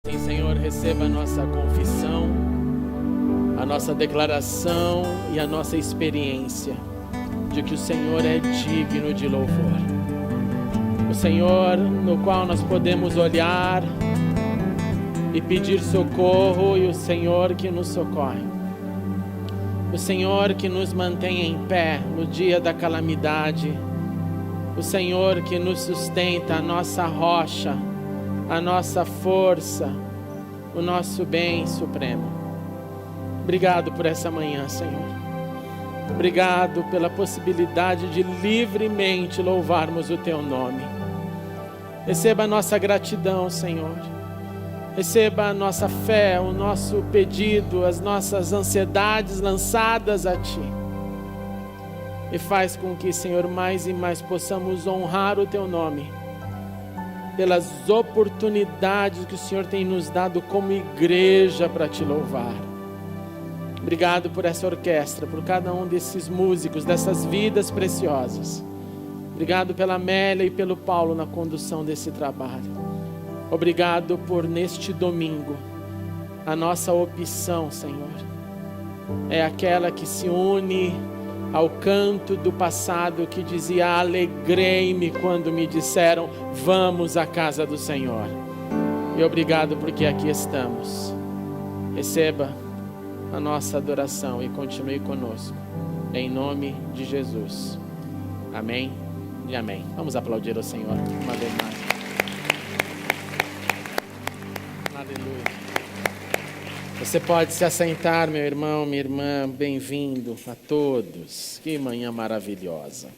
Sim, Senhor, receba a nossa confissão, a nossa declaração e a nossa experiência de que o Senhor é digno de louvor. O Senhor no qual nós podemos olhar e pedir socorro, e o Senhor que nos socorre. O Senhor que nos mantém em pé no dia da calamidade. O Senhor que nos sustenta, a nossa rocha, a nossa força, o nosso bem supremo. Obrigado por essa manhã, Senhor. Obrigado pela possibilidade de livremente louvarmos o Teu nome. Receba a nossa gratidão, Senhor. Receba a nossa fé, o nosso pedido, as nossas ansiedades lançadas a Ti. E faz com que, Senhor, mais e mais possamos honrar o Teu nome, pelas oportunidades que o Senhor tem nos dado como igreja para Te louvar. Obrigado por essa orquestra, por cada um desses músicos, dessas vidas preciosas. Obrigado pela Amélia e pelo Paulo na condução desse trabalho. Obrigado por neste domingo, a nossa opção, Senhor, é aquela que se une ao canto do passado que dizia: alegrei-me quando me disseram, vamos à casa do Senhor. E obrigado porque aqui estamos. Receba a nossa adoração e continue conosco, em nome de Jesus. Amém e amém. Vamos aplaudir ao Senhor uma vez mais. Aleluia. Você pode se assentar, meu irmão, minha irmã. Bem-vindo a todos. Que manhã maravilhosa.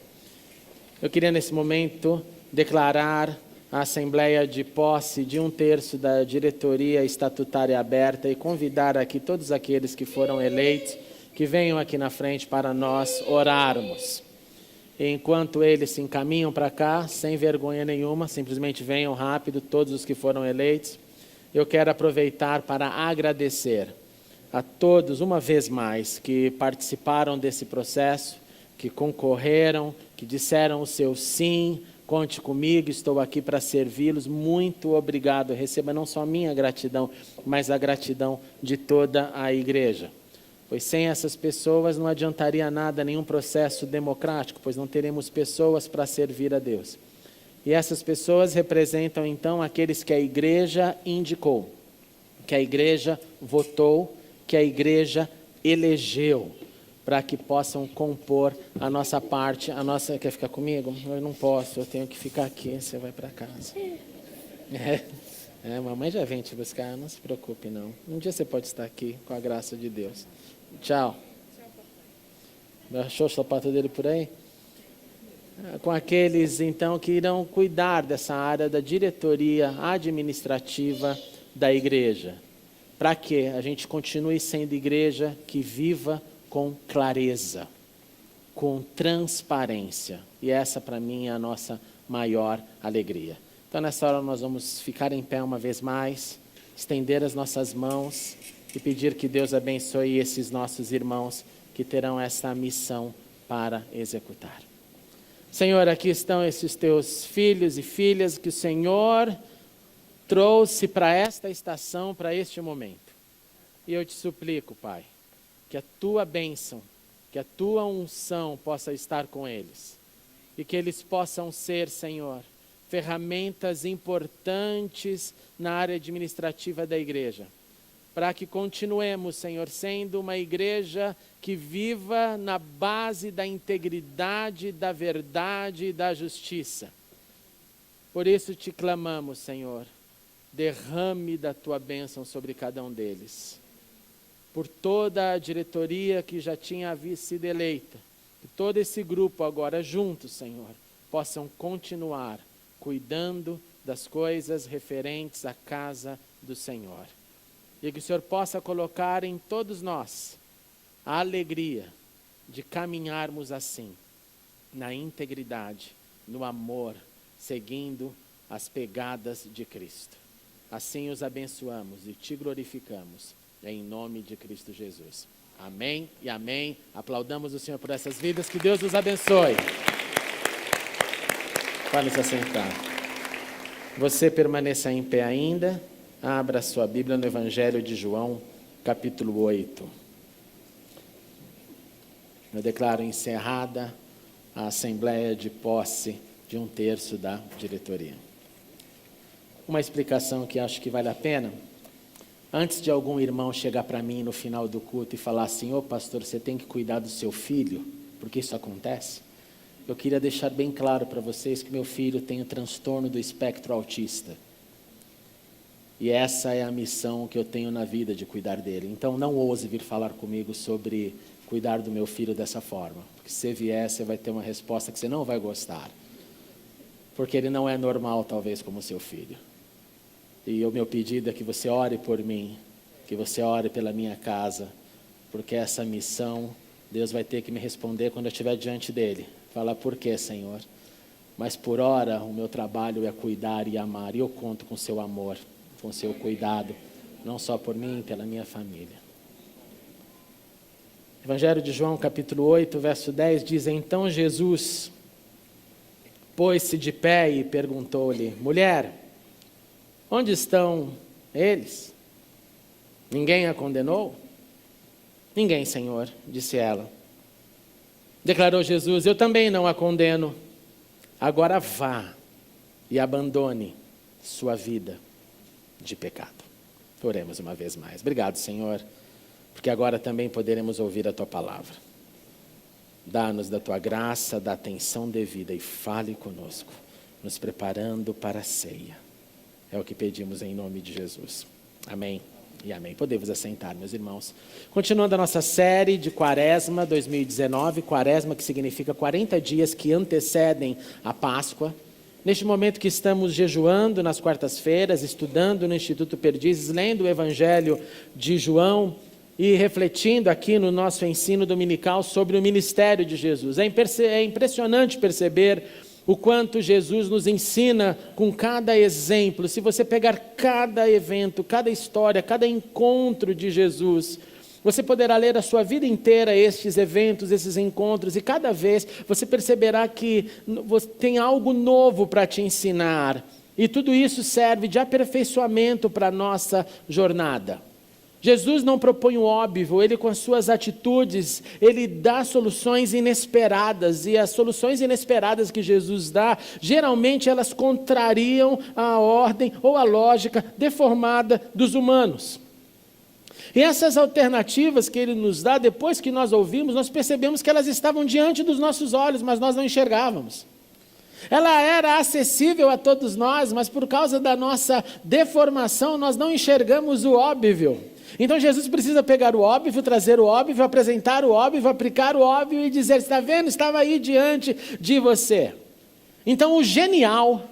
Eu queria nesse momento declarar a assembleia de posse de 1/3 da diretoria estatutária aberta e convidar aqui todos aqueles que foram eleitos que venham aqui na frente para nós orarmos. E enquanto eles se encaminham para cá, sem vergonha nenhuma, simplesmente venham rápido, todos os que foram eleitos. Eu quero aproveitar para agradecer a todos, uma vez mais, que participaram desse processo, que concorreram, que disseram o seu sim, conte comigo, estou aqui para servi-los. Muito obrigado. Receba não só a minha gratidão, mas a gratidão de toda a igreja. Pois sem essas pessoas não adiantaria nada, nenhum processo democrático, pois não teremos pessoas para servir a Deus. E essas pessoas representam, então, aqueles que a igreja indicou, que a igreja votou, que a igreja elegeu, para que possam compor a nossa parte. A nossa... Quer ficar comigo? Eu não posso, eu tenho que ficar aqui, você vai para casa. Mamãe já vem te buscar, não se preocupe não. Um dia você pode estar aqui, com a graça de Deus. Tchau. Achou o sapato dele por aí? Com aqueles, então, que irão cuidar dessa área da diretoria administrativa da igreja, para que a gente continue sendo igreja que viva com clareza, com transparência. E essa, para mim, é a nossa maior alegria. Então, nessa hora, nós vamos ficar em pé uma vez mais, estender as nossas mãos e pedir que Deus abençoe esses nossos irmãos que terão essa missão para executar. Senhor, aqui estão esses teus filhos e filhas que o Senhor trouxe para esta estação, para este momento. E eu te suplico, Pai, que a tua bênção, que a tua unção possa estar com eles. E que eles possam ser, Senhor, ferramentas importantes na área administrativa da igreja. Para que continuemos, Senhor, sendo uma igreja que viva na base da integridade, da verdade e da justiça. Por isso te clamamos, Senhor, derrame da tua bênção sobre cada um deles. Por toda a diretoria que já tinha sido eleita, que todo esse grupo agora juntos, Senhor, possam continuar cuidando das coisas referentes à casa do Senhor. E que o Senhor possa colocar em todos nós a alegria de caminharmos assim, na integridade, no amor, seguindo as pegadas de Cristo. Assim os abençoamos e te glorificamos, em nome de Cristo Jesus. Amém e amém. Aplaudamos o Senhor por essas vidas. Que Deus os abençoe. Pode se assentar. Você permaneça em pé ainda. Abra sua Bíblia no Evangelho de João, capítulo 8. Eu declaro encerrada a assembleia de posse de 1/3 da diretoria. Uma explicação que acho que vale a pena. Antes de algum irmão chegar para mim no final do culto e falar assim, ô pastor, você tem que cuidar do seu filho, porque isso acontece. Eu queria deixar bem claro para vocês que meu filho tem o transtorno do espectro autista. E essa é a missão que eu tenho na vida, de cuidar dele. Então não ouse vir falar comigo sobre cuidar do meu filho dessa forma. Porque se vier, você vai ter uma resposta que você não vai gostar. Porque ele não é normal, talvez, como seu filho. E o meu pedido é que você ore por mim, que você ore pela minha casa, porque essa missão, Deus vai ter que me responder quando eu estiver diante dele. Falar, por quê, Senhor? Mas por hora, o meu trabalho é cuidar e amar, e eu conto com seu amor, com seu cuidado, não só por mim, pela minha família. Evangelho de João, capítulo 8, verso 10, diz, então Jesus pôs-se de pé e perguntou-lhe, mulher, onde estão eles? Ninguém a condenou? Ninguém, Senhor, disse ela. Declarou Jesus, eu também não a condeno. Agora vá e abandone sua vida de pecado. Oremos uma vez mais. Obrigado, Senhor, porque agora também poderemos ouvir a Tua palavra. Dá-nos da Tua graça, da atenção devida e fale conosco, nos preparando para a ceia. É o que pedimos em nome de Jesus. Amém e amém. Podemos assentar, meus irmãos. Continuando a nossa série de Quaresma 2019, Quaresma que significa 40 dias que antecedem a Páscoa. Neste momento que estamos jejuando nas quartas-feiras, estudando no Instituto Perdizes, lendo o Evangelho de João e refletindo aqui no nosso ensino dominical sobre o ministério de Jesus. É impressionante perceber o quanto Jesus nos ensina com cada exemplo. Se você pegar cada evento, cada história, cada encontro de Jesus, você poderá ler a sua vida inteira estes eventos, esses encontros, e cada vez você perceberá que tem algo novo para te ensinar. E tudo isso serve de aperfeiçoamento para a nossa jornada. Jesus não propõe o óbvio, ele com as suas atitudes, ele dá soluções inesperadas, e as soluções inesperadas que Jesus dá, geralmente elas contrariam a ordem ou a lógica deformada dos humanos. E essas alternativas que ele nos dá, depois que nós ouvimos, nós percebemos que elas estavam diante dos nossos olhos, mas nós não enxergávamos. Ela era acessível a todos nós, mas por causa da nossa deformação, nós não enxergamos o óbvio. Então Jesus precisa pegar o óbvio, trazer o óbvio, apresentar o óbvio, aplicar o óbvio e dizer, está vendo? Estava aí diante de você. Então o genial,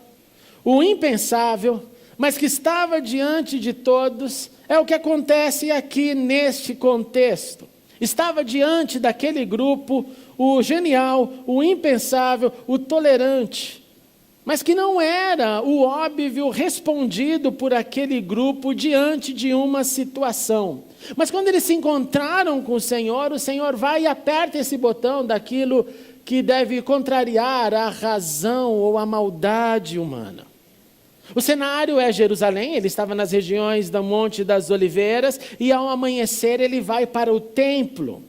o impensável, mas que estava diante de todos, é o que acontece aqui neste contexto. Estava diante daquele grupo o genial, o impensável, o tolerante, mas que não era o óbvio respondido por aquele grupo diante de uma situação. Mas quando eles se encontraram com o Senhor vai e aperta esse botão daquilo que deve contrariar a razão ou a maldade humana. O cenário é Jerusalém, ele estava nas regiões do Monte das Oliveiras, e ao amanhecer ele vai para o templo.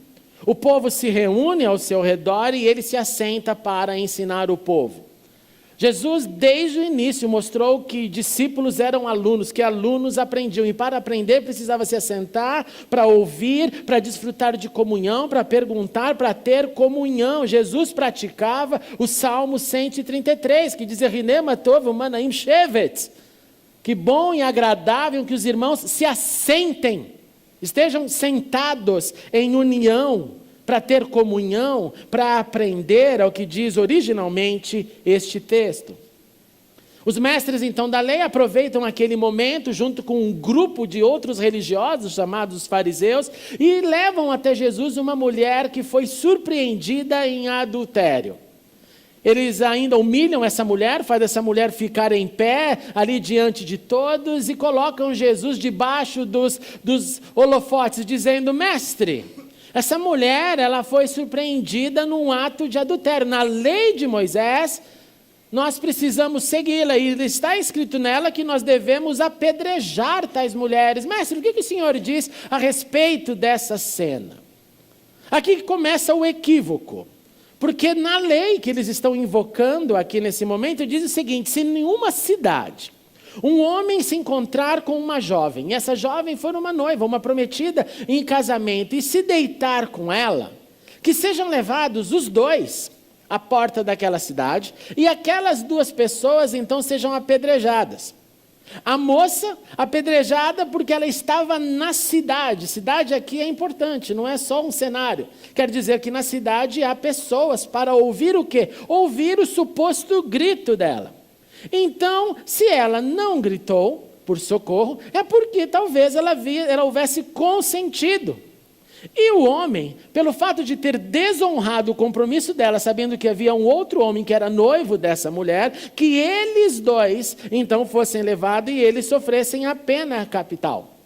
O povo se reúne ao seu redor e ele se assenta para ensinar o povo. Jesus, desde o início, mostrou que discípulos eram alunos, que alunos aprendiam. E para aprender, precisava se assentar, para ouvir, para desfrutar de comunhão, para perguntar, para ter comunhão. Jesus praticava o Salmo 133, que diz, Rinema tov manaim shevet. Que bom e agradável que os irmãos se assentem, estejam sentados em união, para ter comunhão, para aprender, é o que diz originalmente este texto. Os mestres então da lei aproveitam aquele momento junto com um grupo de outros religiosos chamados fariseus e levam até Jesus uma mulher que foi surpreendida em adultério. Eles ainda humilham essa mulher, fazem essa mulher ficar em pé ali diante de todos e colocam Jesus debaixo dos holofotes, dizendo, mestre, essa mulher ela foi surpreendida num ato de adultério. Na lei de Moisés, nós precisamos segui-la, e está escrito nela que nós devemos apedrejar tais mulheres. Mestre, o que o senhor diz a respeito dessa cena? Aqui começa o equívoco, porque na lei que eles estão invocando aqui nesse momento, diz o seguinte: se em uma cidade um homem se encontrar com uma jovem, e essa jovem for uma noiva, uma prometida em casamento, e se deitar com ela, que sejam levados os dois à porta daquela cidade, e aquelas duas pessoas então sejam apedrejadas. A moça apedrejada porque ela estava na cidade. Cidade aqui é importante, não é só um cenário. Quer dizer que na cidade há pessoas para ouvir o quê? Ouvir o suposto grito dela. Então, se ela não gritou por socorro, é porque talvez ela houvesse consentido. E o homem, pelo fato de ter desonrado o compromisso dela, sabendo que havia um outro homem que era noivo dessa mulher, que eles dois então fossem levados e eles sofressem a pena capital.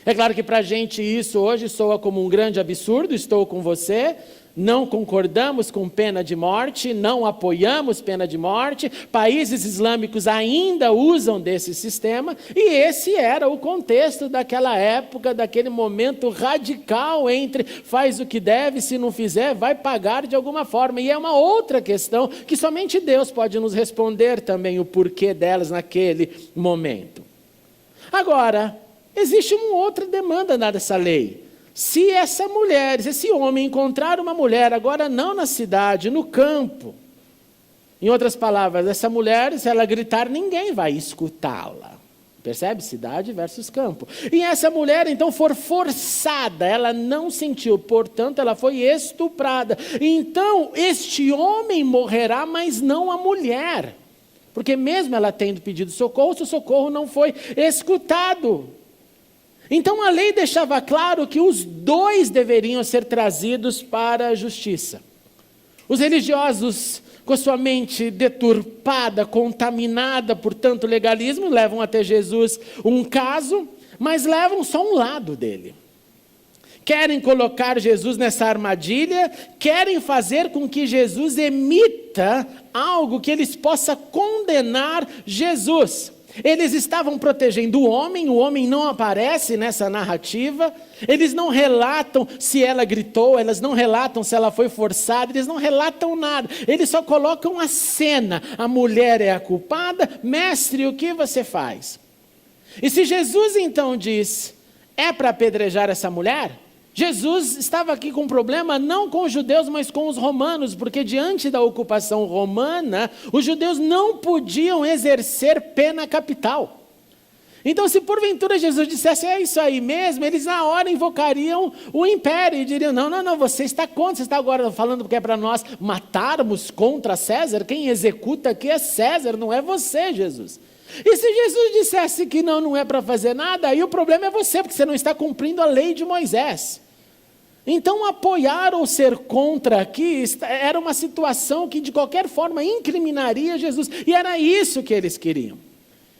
É claro que para a gente isso hoje soa como um grande absurdo, estou com você. Não concordamos com pena de morte, não apoiamos pena de morte, países islâmicos ainda usam desse sistema, e esse era o contexto daquela época, daquele momento radical entre faz o que deve, se não fizer, vai pagar de alguma forma. E é uma outra questão que somente Deus pode nos responder também o porquê delas naquele momento. Agora, existe uma outra demanda nessa lei. Se essa mulher, se esse homem encontrar uma mulher, agora não na cidade, no campo, em outras palavras, essa mulher, se ela gritar, ninguém vai escutá-la. Percebe? Cidade versus campo. E essa mulher, então, for forçada, ela não sentiu, portanto, ela foi estuprada. Então, este homem morrerá, mas não a mulher. Porque mesmo ela tendo pedido socorro, seu socorro não foi escutado. Então a lei deixava claro que os dois deveriam ser trazidos para a justiça. Os religiosos, com sua mente deturpada, contaminada por tanto legalismo, levam até Jesus um caso, mas levam só um lado dele. Querem colocar Jesus nessa armadilha, querem fazer com que Jesus emita algo que eles possam condenar Jesus. Eles estavam protegendo o homem não aparece nessa narrativa, eles não relatam se ela gritou, eles não relatam se ela foi forçada, eles não relatam nada, eles só colocam a cena, a mulher é a culpada, mestre, o que você faz? E se Jesus então diz, é para apedrejar essa mulher? Jesus estava aqui com um problema não com os judeus, mas com os romanos, porque diante da ocupação romana, os judeus não podiam exercer pena capital. Então, se porventura Jesus dissesse, é isso aí mesmo, eles na hora invocariam o império e diriam, não, você está contra, você está agora falando que é para nós matarmos contra César, quem executa aqui é César, não é você, Jesus. E se Jesus dissesse que não é para fazer nada, aí o problema é você, porque você não está cumprindo a lei de Moisés. Então apoiar ou ser contra aqui era uma situação que de qualquer forma incriminaria Jesus, e era isso que eles queriam.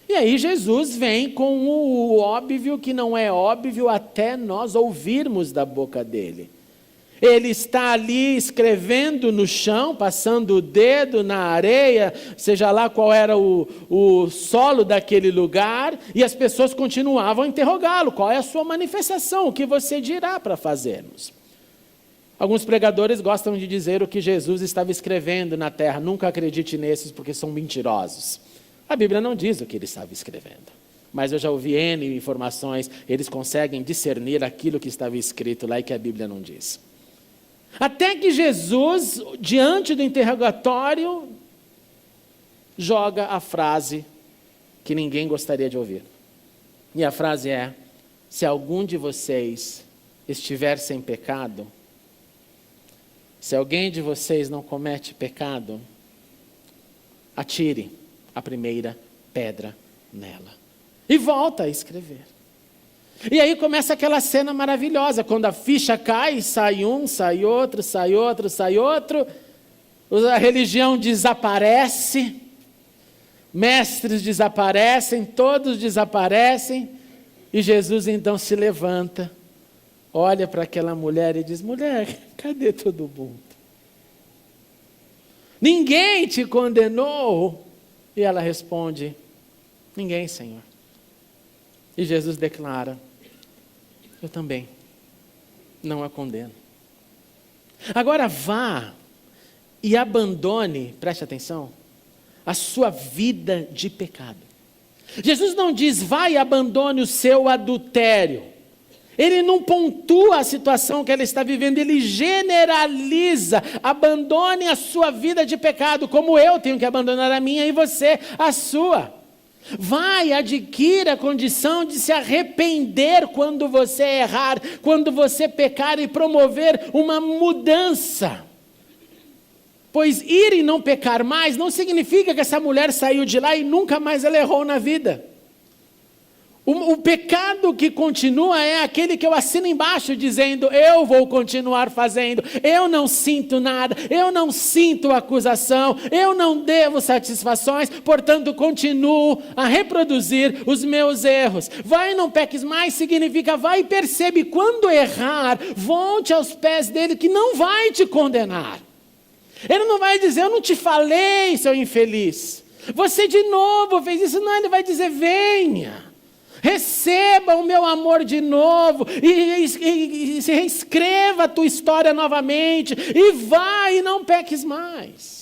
E aí Jesus vem com o óbvio que não é óbvio até nós ouvirmos da boca dele. Ele está ali escrevendo no chão, passando o dedo na areia, seja lá qual era o solo daquele lugar, e as pessoas continuavam a interrogá-lo, qual é a sua manifestação, o que você dirá para fazermos? Alguns pregadores gostam de dizer o que Jesus estava escrevendo na terra, nunca acredite nesses porque são mentirosos. A Bíblia não diz o que ele estava escrevendo, mas eu já ouvi N informações, eles conseguem discernir aquilo que estava escrito lá e que a Bíblia não diz. Até que Jesus, diante do interrogatório, joga a frase que ninguém gostaria de ouvir. E a frase é, se algum de vocês estiver sem pecado, se alguém de vocês não comete pecado, atire a primeira pedra nela. E volta a escrever. E aí começa aquela cena maravilhosa, quando a ficha cai, sai um, sai outro, sai outro, sai outro, a religião desaparece, mestres desaparecem, todos desaparecem, e Jesus então se levanta, olha para aquela mulher e diz, mulher, cadê todo mundo? Ninguém te condenou? E ela responde: ninguém, Senhor. E Jesus declara: eu também não a condeno. Agora vá e abandone, preste atenção, a sua vida de pecado. Jesus não diz: vá e abandone o seu adultério. Ele não pontua a situação que ela está vivendo, ele generaliza: abandone a sua vida de pecado, como eu tenho que abandonar a minha e você a sua. Vai, adquira a condição de se arrepender quando você errar, quando você pecar, e promover uma mudança. Pois ir e não pecar mais não significa que essa mulher saiu de lá e nunca mais ela errou na vida. O pecado que continua é aquele que eu assino embaixo dizendo: eu vou continuar fazendo, eu não sinto nada, eu não sinto acusação, eu não devo satisfações, portanto continuo a reproduzir os meus erros. Vai e não peques mais significa vai e percebe quando errar, volte aos pés dele que não vai te condenar. Ele não vai dizer: eu não te falei, seu infeliz, você de novo fez isso. Não, ele vai dizer: venha, receba o meu amor de novo, e se reescreva a tua história novamente, e vai e não peques mais.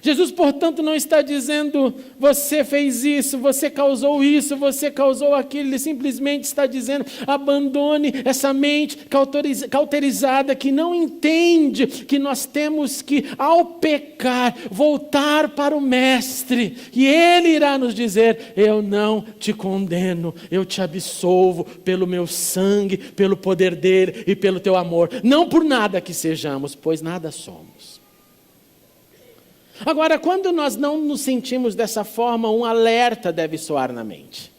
Jesus, portanto, não está dizendo: você fez isso, você causou aquilo. Ele simplesmente está dizendo: abandone essa mente cauterizada que não entende que nós temos que, ao pecar, voltar para o Mestre, e Ele irá nos dizer: eu não te condeno, eu te absolvo pelo meu sangue, pelo poder dele e pelo teu amor, não por nada que sejamos, pois nada somos. Agora, quando nós não nos sentimos dessa forma, um alerta deve soar na mente.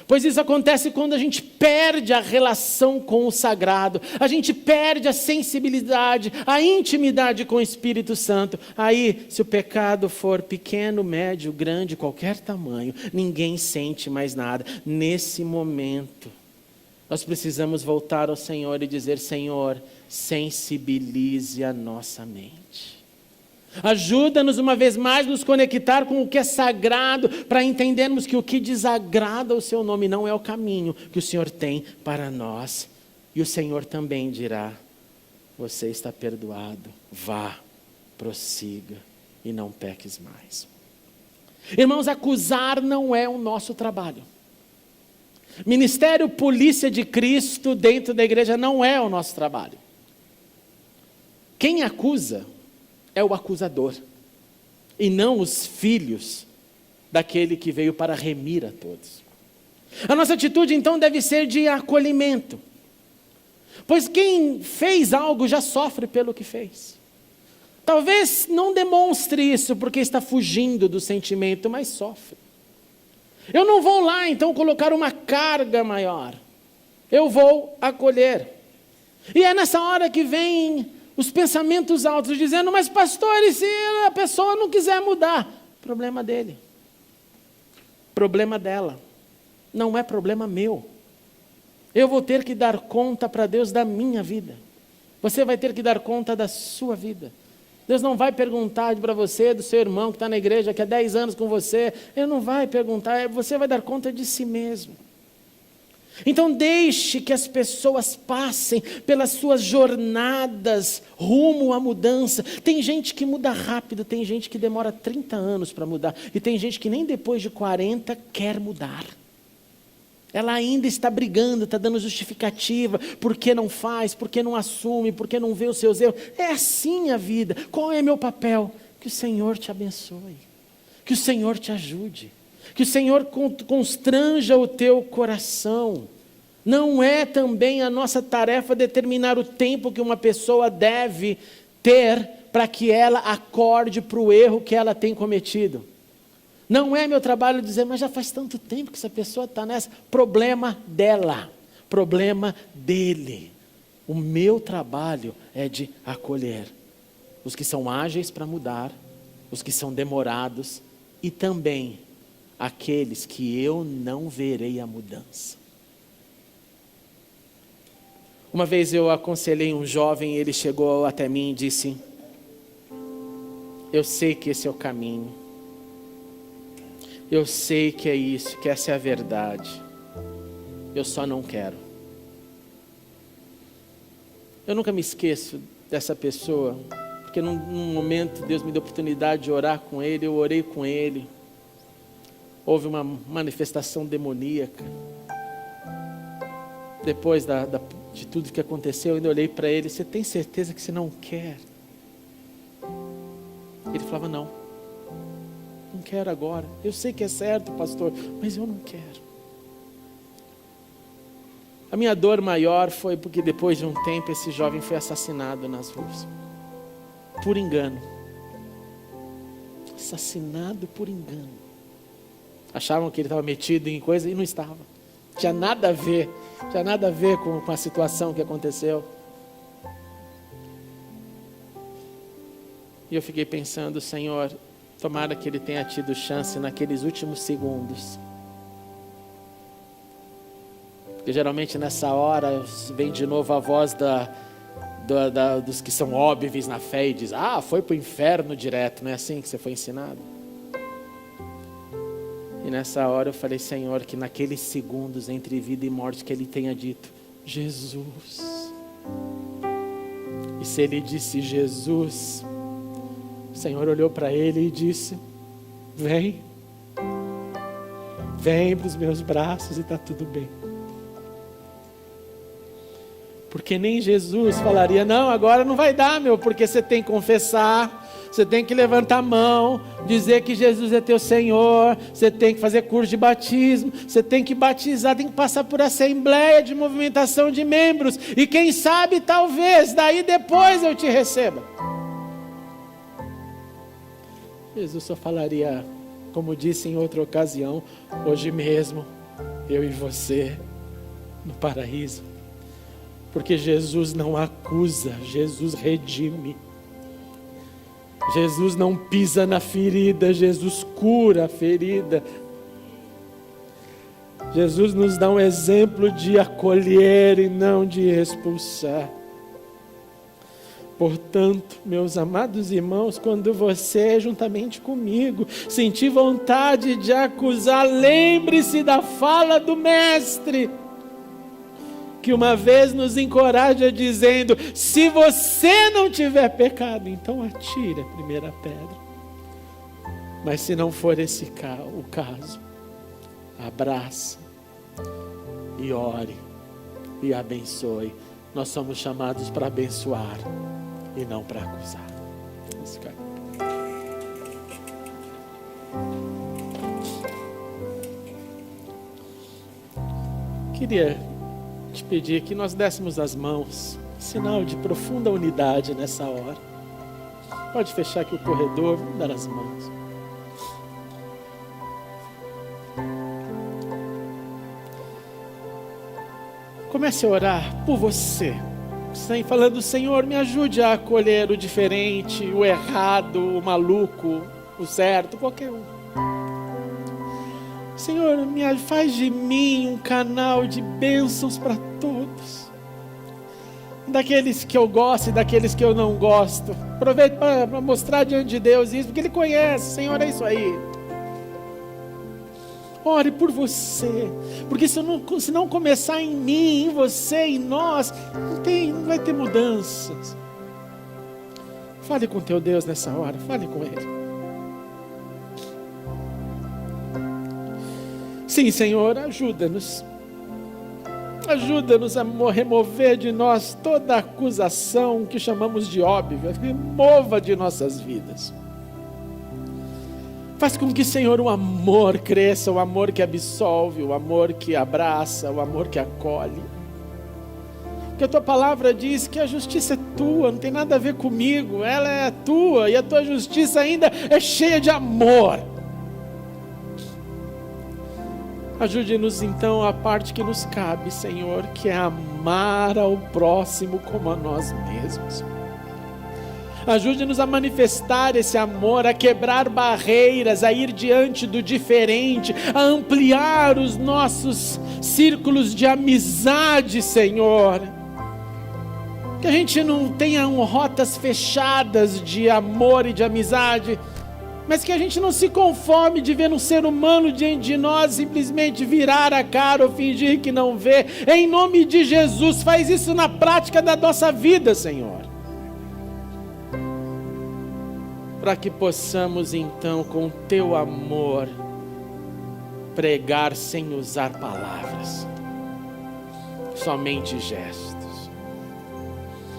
Pois isso acontece quando a gente perde a relação com o sagrado, a gente perde a sensibilidade, a intimidade com o Espírito Santo. Aí, se o pecado for pequeno, médio, grande, qualquer tamanho, ninguém sente mais nada. Nesse momento, nós precisamos voltar ao Senhor e dizer: Senhor, sensibilize a nossa mente. Ajuda-nos uma vez mais nos conectar com o que é sagrado, para entendermos que o que desagrada o seu nome não é o caminho que o Senhor tem para nós. E o Senhor também dirá: você está perdoado, vá, prossiga e não peques mais. Irmãos, acusar não é o nosso trabalho. Ministério Polícia de Cristo dentro da igreja não é o nosso trabalho. Quem acusa é o acusador, e não os filhos daquele que veio para remir a todos. A nossa atitude então deve ser de acolhimento, pois quem fez algo já sofre pelo que fez. Talvez não demonstre isso porque está fugindo do sentimento, mas sofre. Eu não vou lá então colocar uma carga maior, eu vou acolher. E é nessa hora que vem os pensamentos altos, dizendo: mas pastor, e se a pessoa não quiser mudar? Problema dele. Problema dela. Não é problema meu. Eu vou ter que dar conta para Deus da minha vida. Você vai ter que dar conta da sua vida. Deus não vai perguntar para você, do seu irmão que está na igreja, que há 10 anos com você. Ele não vai perguntar, você vai dar conta de si mesmo. Então deixe que as pessoas passem pelas suas jornadas rumo à mudança. Tem gente que muda rápido, tem gente que demora 30 anos para mudar, e tem gente que nem depois de 40 quer mudar. Ela ainda está brigando, está dando justificativa, porque não faz, porque não assume, porque não vê os seus erros. É assim a vida. Qual é meu papel? Que o Senhor te abençoe, que o Senhor te ajude, que o Senhor constranja o teu coração. Não é também a nossa tarefa determinar o tempo que uma pessoa deve ter para que ela acorde para o erro que ela tem cometido. Não é meu trabalho dizer: mas já faz tanto tempo que essa pessoa está nessa. Problema dela, problema dele. O meu trabalho é de acolher os que são ágeis para mudar, os que são demorados, e também aqueles que eu não verei a mudança. Uma vez eu aconselhei um jovem, ele chegou até mim e disse: Eu sei que esse é o caminho. Eu sei que é isso, que essa é a verdade. Eu só não quero. Eu nunca me esqueço dessa pessoa, porque num momento Deus me deu a oportunidade de orar com ele, eu orei com ele. Houve uma manifestação demoníaca. Depois de tudo que aconteceu, eu ainda olhei para ele: você tem certeza que você não quer? Ele falava: não quero agora. Eu sei que é certo, pastor, mas eu não quero. A minha dor maior foi porque depois de um tempo esse jovem foi assassinado nas ruas. Por engano. Assassinado por engano. Achavam que ele estava metido em coisa e não estava. Tinha nada a ver com a situação que aconteceu. E eu fiquei pensando: Senhor, tomara que ele tenha tido chance naqueles últimos segundos. Porque geralmente nessa hora vem de novo a voz dos que são óbvios na fé e diz: foi para o inferno direto. Não é assim que você foi ensinado? E nessa hora eu falei: Senhor, que naqueles segundos entre vida e morte que ele tenha dito: Jesus. E se ele disse Jesus, o Senhor olhou para ele e disse: vem para os meus braços e está tudo bem. Porque nem Jesus falaria: não, agora não vai dar, porque você tem que confessar, você tem que levantar a mão, dizer que Jesus é teu Senhor, você tem que fazer curso de batismo, você tem que batizar, tem que passar por assembleia de movimentação de membros, e quem sabe, talvez, daí depois eu te receba. Jesus só falaria, como disse em outra ocasião: hoje mesmo, eu e você, no paraíso. Porque Jesus não acusa, Jesus redime. Jesus não pisa na ferida, Jesus cura a ferida. Jesus nos dá um exemplo de acolher e não de expulsar. Portanto, meus amados irmãos, quando você, juntamente comigo, sentir vontade de acusar, lembre-se da fala do Mestre, que uma vez nos encoraja dizendo: se você não tiver pecado, então atire a primeira pedra. Mas se não for esse o caso, abraça e ore e abençoe. Nós somos chamados para abençoar e não para acusar. Queria te pedir que nós dessemos as mãos, sinal de profunda unidade nessa hora. Pode fechar aqui o corredor, vamos dar as mãos. Comece a orar por você. Sem falando: Senhor, me ajude a acolher o diferente, o errado, o maluco, o certo, qualquer um. Senhor, faz de mim um canal de bênçãos para todos. Daqueles que eu gosto e daqueles que eu não gosto. Aproveito para mostrar diante de Deus isso, porque Ele conhece. Senhor, é isso aí. Ore por você, porque se não começar em mim, em você, em nós, não vai ter mudanças. Fale com teu Deus nessa hora, fale com Ele. Sim, Senhor, ajuda-nos a remover de nós toda a acusação que chamamos de óbvia, remova de nossas vidas. Faz com que, Senhor, o amor cresça, o amor que absolve, o amor que abraça, o amor que acolhe. Porque a Tua palavra diz que a justiça é Tua, não tem nada a ver comigo, ela é Tua, e a Tua justiça ainda é cheia de amor. Ajude-nos então a parte que nos cabe, Senhor, que é amar ao próximo como a nós mesmos. Ajude-nos a manifestar esse amor, a quebrar barreiras, a ir diante do diferente, a ampliar os nossos círculos de amizade, Senhor. Que Que a gente não tenha rotas fechadas de amor e de amizade, mas que a gente não se conforme de ver um ser humano diante de nós simplesmente virar a cara ou fingir que não vê. Em nome de Jesus, faz isso na prática da nossa vida, Senhor. Para que possamos então, com teu amor, pregar sem usar palavras, somente gestos.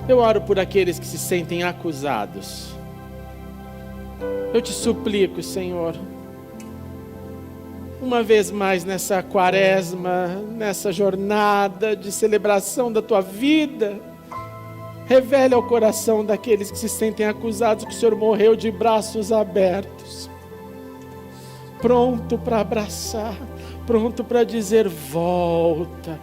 Eu oro por aqueles que se sentem acusados. Eu te suplico, Senhor, uma vez mais nessa quaresma, nessa jornada de celebração da tua vida, revele ao coração daqueles que se sentem acusados que o Senhor morreu de braços abertos, pronto para abraçar, pronto para dizer: volta.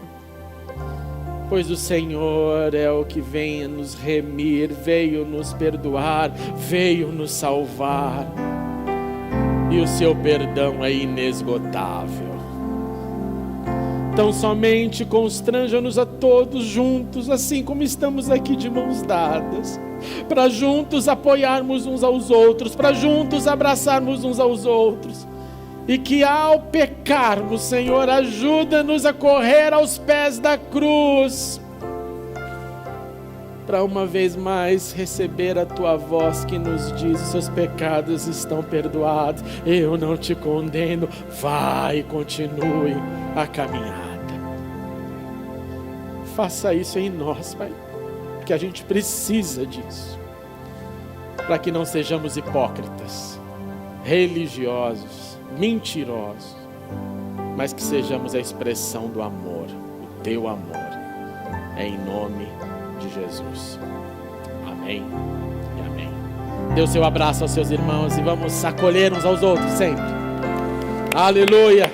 Pois o Senhor é o que vem nos remir, veio nos perdoar, veio nos salvar. E o seu perdão é inesgotável. Então somente constranja-nos a todos juntos, assim como estamos aqui de mãos dadas, para juntos apoiarmos uns aos outros, para juntos abraçarmos uns aos outros. E que ao pecarmos, Senhor, ajuda-nos a correr aos pés da cruz, para uma vez mais receber a tua voz que nos diz: os seus pecados estão perdoados, eu não te condeno, vai e continue a caminhada. Faça isso em nós, Pai, porque a gente precisa disso, para que não sejamos hipócritas, religiosos, mentirosos, mas que sejamos a expressão do amor, o teu amor, em nome de Jesus. Amém e amém. Dê o seu abraço aos seus irmãos e vamos acolher uns aos outros sempre. Aleluia.